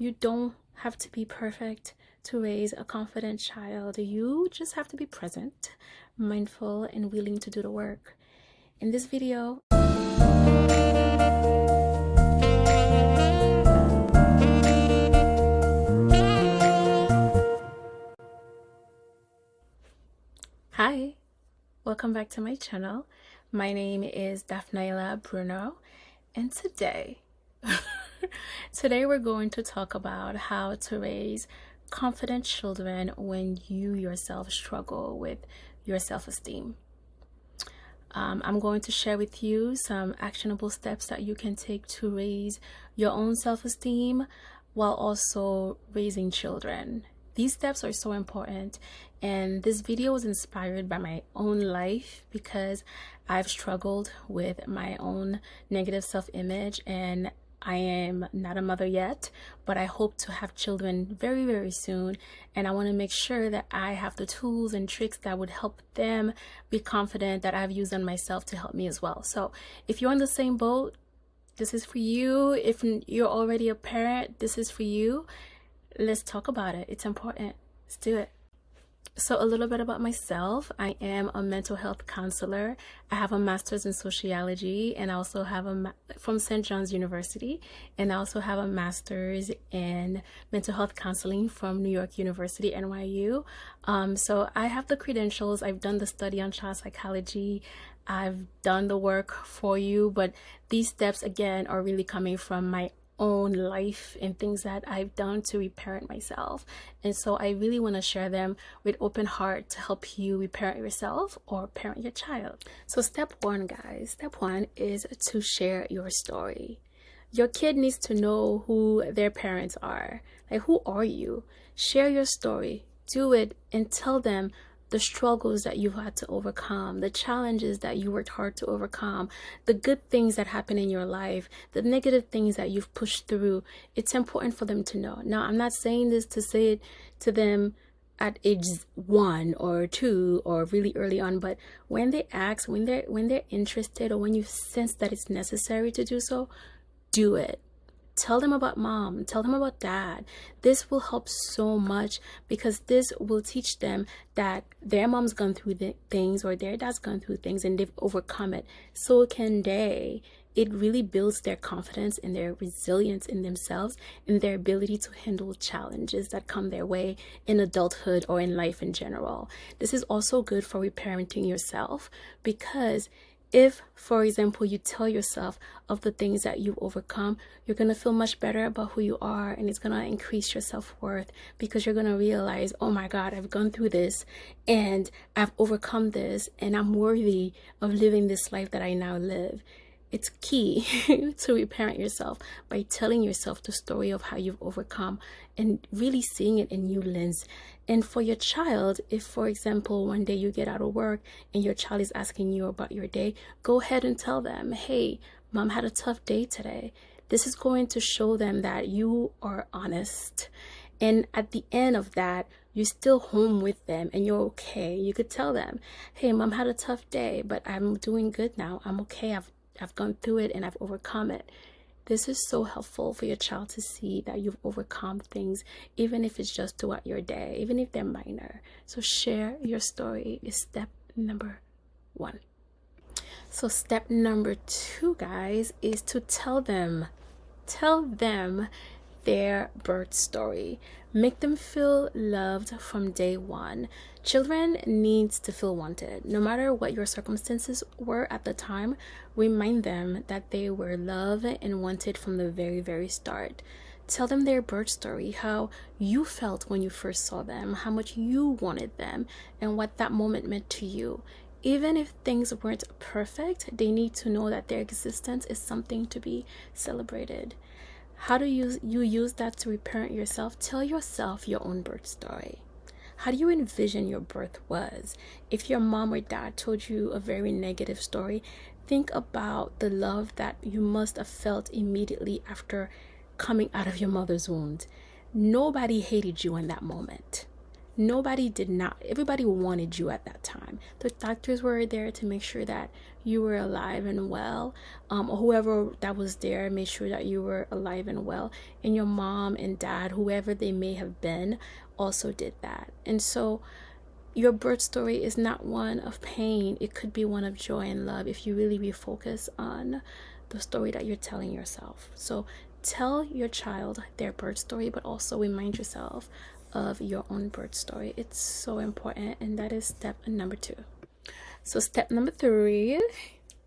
You don't have to be perfect to raise a confident child. You just have to be present, mindful, and willing to do the work. In this video, hi, welcome back to my channel. My name is Daphnaila Bruno, and today we're going to talk about how to raise confident children when you yourself struggle with your self-esteem. I'm going to share with you some actionable steps that you can take to raise your own self-esteem while also raising children. These steps are so important, and this video was inspired by my own life because I've struggled with my own negative self-image, and I am not a mother yet, but I hope to have children very, very soon. And I want to make sure that I have the tools and tricks that would help them be confident that I've used on myself to help me as well. So if you're in the same boat, this is for you. If you're already a parent, this is for you. Let's talk about it. It's important. Let's do it. So a little bit about myself. I am a mental health counselor. I have a master's in sociology, and I also have from St. John's University, and I also have a master's in mental health counseling from New York University, NYU. So I have the credentials. I've done the study on child psychology. I've done the work for you, but these steps again are really coming from my own life and things that I've done to reparent myself. And so I really want to share them with open heart to help you reparent yourself or parent your child. So step one, guys, step one is to share your story. Your kid needs to know who their parents are. Like, who are you? Share your story. Do it and tell them the struggles that you've had to overcome, the challenges that you worked hard to overcome, the good things that happen in your life, the negative things that you've pushed through. It's important for them to know. Now, I'm not saying this to say it to them at age 1 or 2 or really early on, but when they ask, when they're interested, or when you sense that it's necessary to do so, do it. Tell them about mom, tell them about dad. This will help so much because this will teach them that their mom's gone through things or their dad's gone through things and they've overcome it. So can they. It really builds their confidence and their resilience in themselves and their ability to handle challenges that come their way in adulthood or in life in general. This is also good for reparenting yourself because if, for example, you tell yourself of the things that you've overcome, you're going to feel much better about who you are, and it's going to increase your self-worth because you're going to realize, oh my God, I've gone through this and I've overcome this and I'm worthy of living this life that I now live. It's key to reparent yourself by telling yourself the story of how you've overcome and really seeing it in new lens. And for your child, if, for example, one day you get out of work and your child is asking you about your day, go ahead and tell them, hey, mom had a tough day today. This is going to show them that you are honest. And at the end of that, you're still home with them and you're okay. You could tell them, hey, mom had a tough day, but I'm doing good now. I'm okay. I've gone through it and I've overcome it. This is so helpful for your child to see that you've overcome things, even if it's just throughout your day, even if they're minor. So share your story is step number 1. So step number 2, guys, is to tell them their birth story. Make them feel loved from day 1. Children need to feel wanted. No matter what your circumstances were at the time, remind them that they were loved and wanted from the very, very start. Tell them their birth story, how you felt when you first saw them, how much you wanted them, and what that moment meant to you. Even if things weren't perfect, they need to know that their existence is something to be celebrated. How do you use that to reparent yourself? Tell yourself your own birth story. How do you envision your birth was? If your mom or dad told you a very negative story, think about the love that you must have felt immediately after coming out of your mother's womb. Nobody hated you in that moment. Everybody wanted you at that time. The doctors were there to make sure that you were alive and well. Or whoever that was there made sure that you were alive and well. And your mom and dad, whoever they may have been, also did that. And so your birth story is not one of pain. It could be one of joy and love if you really refocus on the story that you're telling yourself. So tell your child their birth story, but also remind yourself of your own birth story. It's so important, and that is step number 2. So step number 3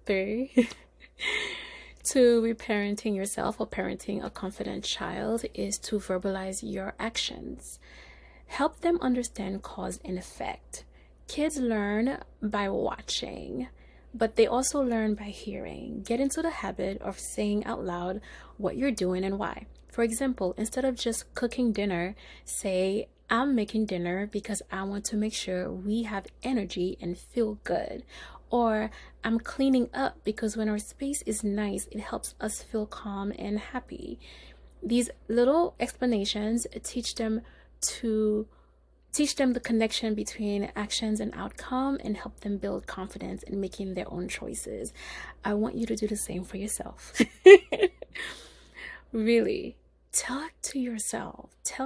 to reparenting yourself or parenting a confident child is to verbalize your actions. Help them understand cause and effect. Kids learn by watching, but they also learn by hearing. Get into the habit of saying out loud what you're doing and why. For example, instead of just cooking dinner, say, I'm making dinner because I want to make sure we have energy and feel good. Or I'm cleaning up because when our space is nice, it helps us feel calm and happy. These little explanations teach them the connection between actions and outcome and help them build confidence in making their own choices. I want you to do the same for yourself. Really, tell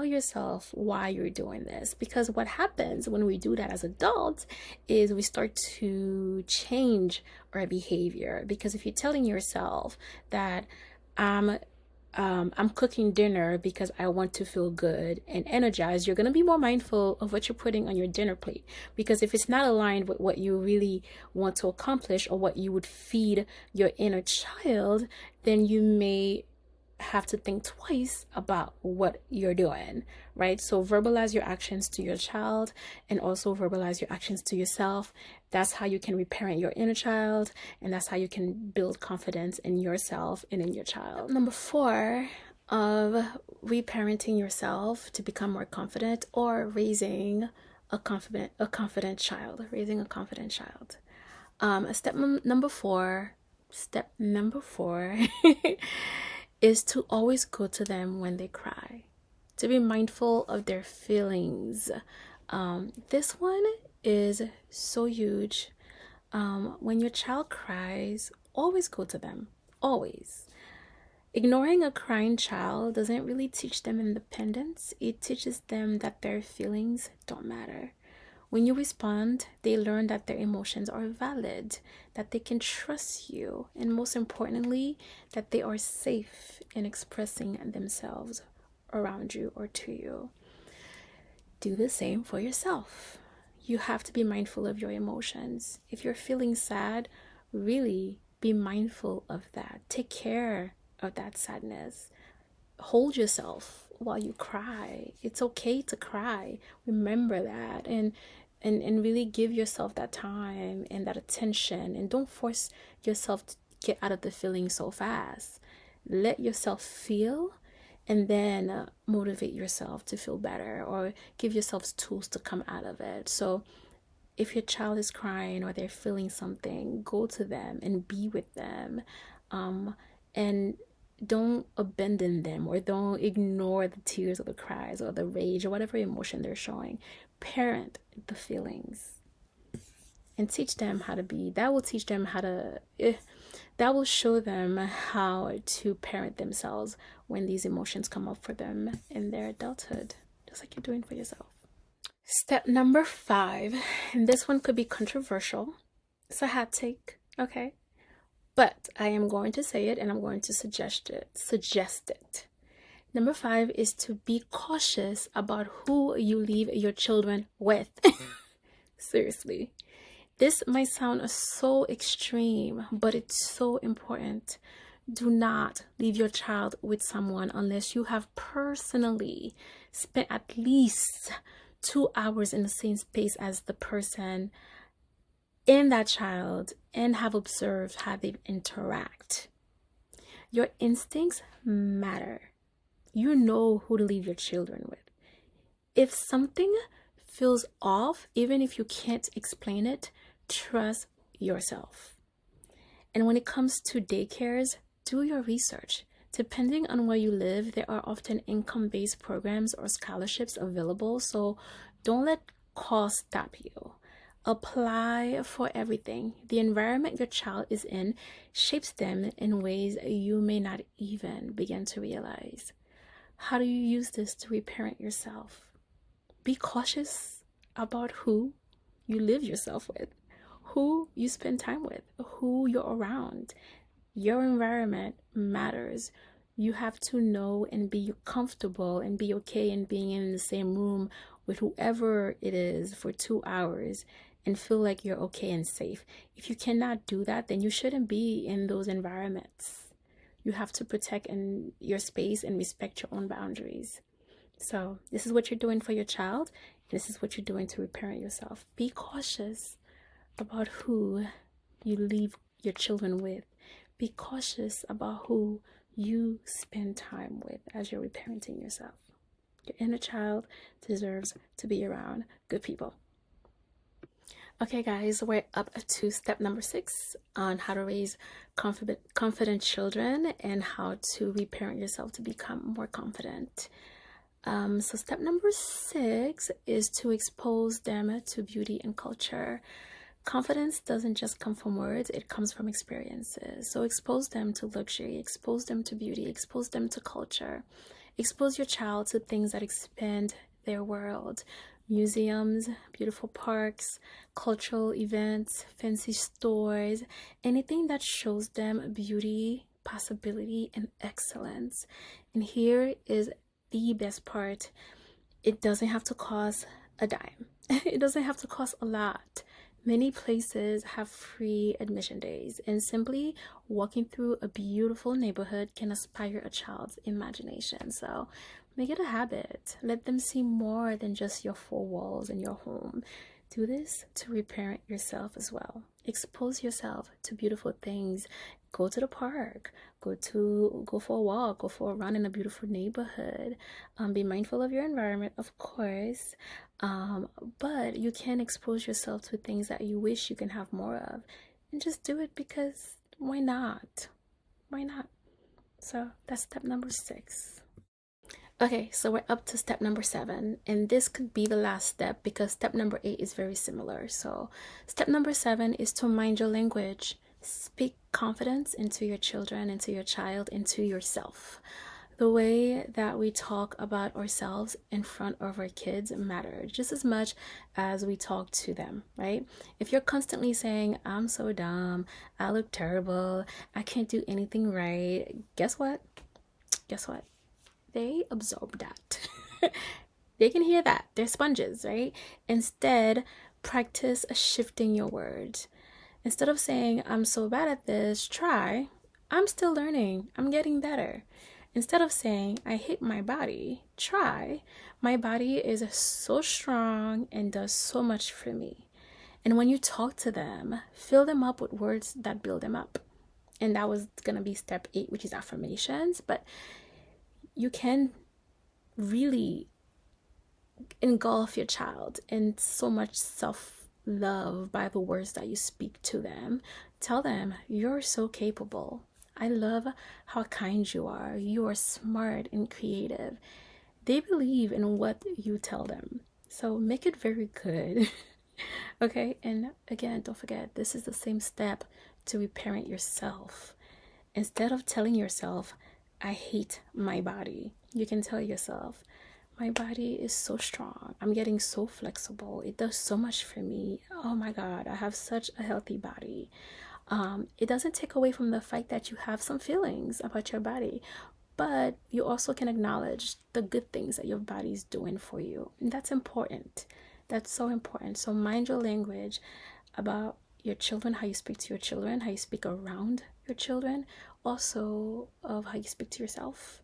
yourself why you're doing this, because what happens when we do that as adults is we start to change our behavior. Because if you're telling yourself that I'm cooking dinner because I want to feel good and energized, you're going to be more mindful of what you're putting on your dinner plate. Because if it's not aligned with what you really want to accomplish or what you would feed your inner child, then you may have to think twice about what you're doing, right? So verbalize your actions to your child and also verbalize your actions to yourself. That's how you can reparent your inner child, and that's how you can build confidence in yourself and in your child. Number 4 of reparenting yourself to become more confident, or raising a confident child. Step number four is to always go to them when they cry, to be mindful of their feelings. This one is so huge. When your child cries, always go to them. Always. Ignoring a crying child doesn't really teach them independence. It teaches them that their feelings don't matter. When you respond, they learn that their emotions are valid, that they can trust you, and most importantly, that they are safe in expressing themselves around you or to you. Do the same for yourself. You have to be mindful of your emotions. If you're feeling sad, really be mindful of that. Take care of that sadness. Hold yourself while you cry. It's okay to cry. Remember that, and really give yourself that time and that attention, and don't force yourself to get out of the feeling so fast. Let yourself feel, and then motivate yourself to feel better, or give yourselves tools to come out of it. So if your child is crying or they're feeling something, go to them and be with them, and don't abandon them, or don't ignore the tears or the cries or the rage or whatever emotion they're showing. Parent the feelings and teach them how to be. That will teach them that will show them how to parent themselves when these emotions come up for them in their adulthood, just like you're doing for yourself. Step number 5, and this one could be controversial. It's a hot take, okay? But I am going to say it, and I'm going to suggest it. Number 5 is to be cautious about who you leave your children with. Seriously. This might sound so extreme, but it's so important. Do not leave your child with someone unless you have personally spent at least 2 hours in the same space as the person in that child and have observed how they interact. Your instincts matter. You know who to leave your children with. If something feels off, even if you can't explain it, trust yourself. And when it comes to daycares, do your research. Depending on where you live, there are often income-based programs or scholarships available, so don't let cost stop you. Apply for everything. The environment your child is in shapes them in ways you may not even begin to realize. How do you use this to reparent yourself? Be cautious about who you live yourself with, who you spend time with, who you're around. Your environment matters. You have to know and be comfortable and be okay in being in the same room with whoever it is for 2 hours and feel like you're okay and safe. If you cannot do that, then you shouldn't be in those environments. You have to protect your space and respect your own boundaries. So this is what you're doing for your child. This is what you're doing to reparent yourself. Be cautious about who you leave your children with. Be cautious about who you spend time with as you're reparenting yourself. Your inner child deserves to be around good people. Okay, guys, we're up to step number 6 on how to raise confident children and how to reparent yourself to become more confident. So step number 6 is to expose them to beauty and culture. Confidence doesn't just come from words, it comes from experiences. So expose them to luxury, expose them to beauty, expose them to culture. Expose your child to things that expand their world. Museums, beautiful parks, cultural events, fancy stores, anything that shows them beauty, possibility, and excellence. And here is the best part. It doesn't have to cost a dime. It doesn't have to cost a lot. Many places have free admission days, and simply walking through a beautiful neighborhood can inspire a child's imagination. So make it a habit. Let them see more than just your four walls in your home. Do this to reparent yourself as well. Expose yourself to beautiful things. Go to the park. Go for a walk. Go for a run in a beautiful neighborhood. Be mindful of your environment, of course. But you can expose yourself to things that you wish you can have more of, and just do it because why not? Why not? So that's step number 6. Okay, so we're up to step number 7, and this could be the last step because step number 8 is very similar. So step number 7 is to mind your language. Speak confidence into your children, into your child, into yourself. The way that we talk about ourselves in front of our kids matter just as much as we talk to them, right? If you're constantly saying, I'm so dumb, I look terrible, I can't do anything right, guess what? Guess what? They absorb that. They can hear that. They're sponges, right? Instead, practice shifting your words. Instead of saying, I'm so bad at this, try, I'm still learning, I'm getting better. Instead of saying, I hate my body, try, my body is so strong and does so much for me. And when you talk to them, fill them up with words that build them up. And that was going to be step 8, which is affirmations. But you can really engulf your child in so much self-love by the words that you speak to them. Tell them, you're so capable. I love how kind you are. You are smart and creative. They believe in what you tell them. So make it very good. Okay, and again, don't forget, this is the same step to reparent yourself. Instead of telling yourself, I hate my body, you can tell yourself, my body is so strong. I'm getting so flexible. It does so much for me. Oh my God, I have such a healthy body. It doesn't take away from the fact that you have some feelings about your body, but you also can acknowledge the good things that your body is doing for you. And that's important. That's so important. So mind your language about your children, how you speak to your children, how you speak around your children, also of how you speak to yourself,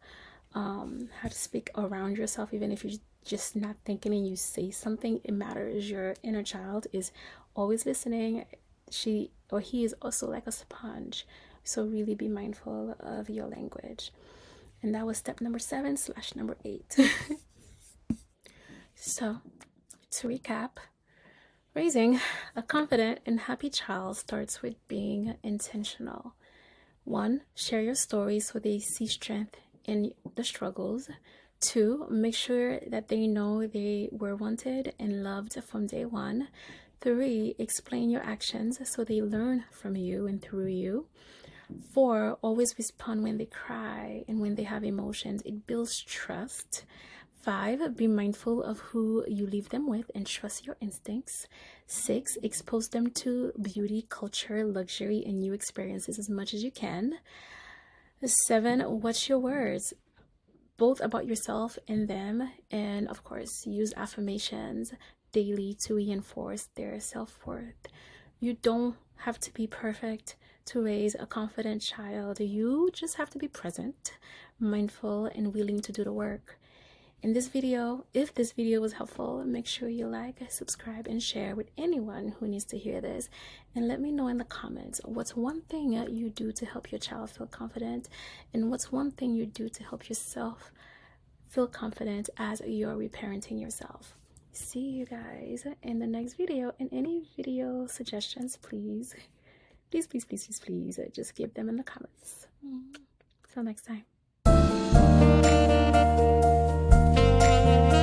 how to speak around yourself, even if you're just not thinking and you say something, it matters. Your inner child is always listening. She or he is also like a sponge. So really be mindful of your language. And that was step number 7 / number 8. So to recap, raising a confident and happy child starts with being intentional. 1, share your story so they see strength in the struggles. 2, make sure that they know they were wanted and loved from day one. 3, explain your actions so they learn from you and through you. 4, always respond when they cry and when they have emotions. It builds trust. 5, be mindful of who you leave them with and trust your instincts. 6, expose them to beauty, culture, luxury, and new experiences as much as you can. 7, watch your words, both about yourself and them. And of course, use affirmations daily to reinforce their self-worth. You don't have to be perfect to raise a confident child. You just have to be present, mindful, and willing to do the work. In this video, if this video was helpful, make sure you like, subscribe, and share with anyone who needs to hear this. And let me know in the comments, what's one thing you do to help your child feel confident? And what's one thing you do to help yourself feel confident as you're reparenting yourself? See you guys in the next video. And any video suggestions, please just give them in the comments. Till next time.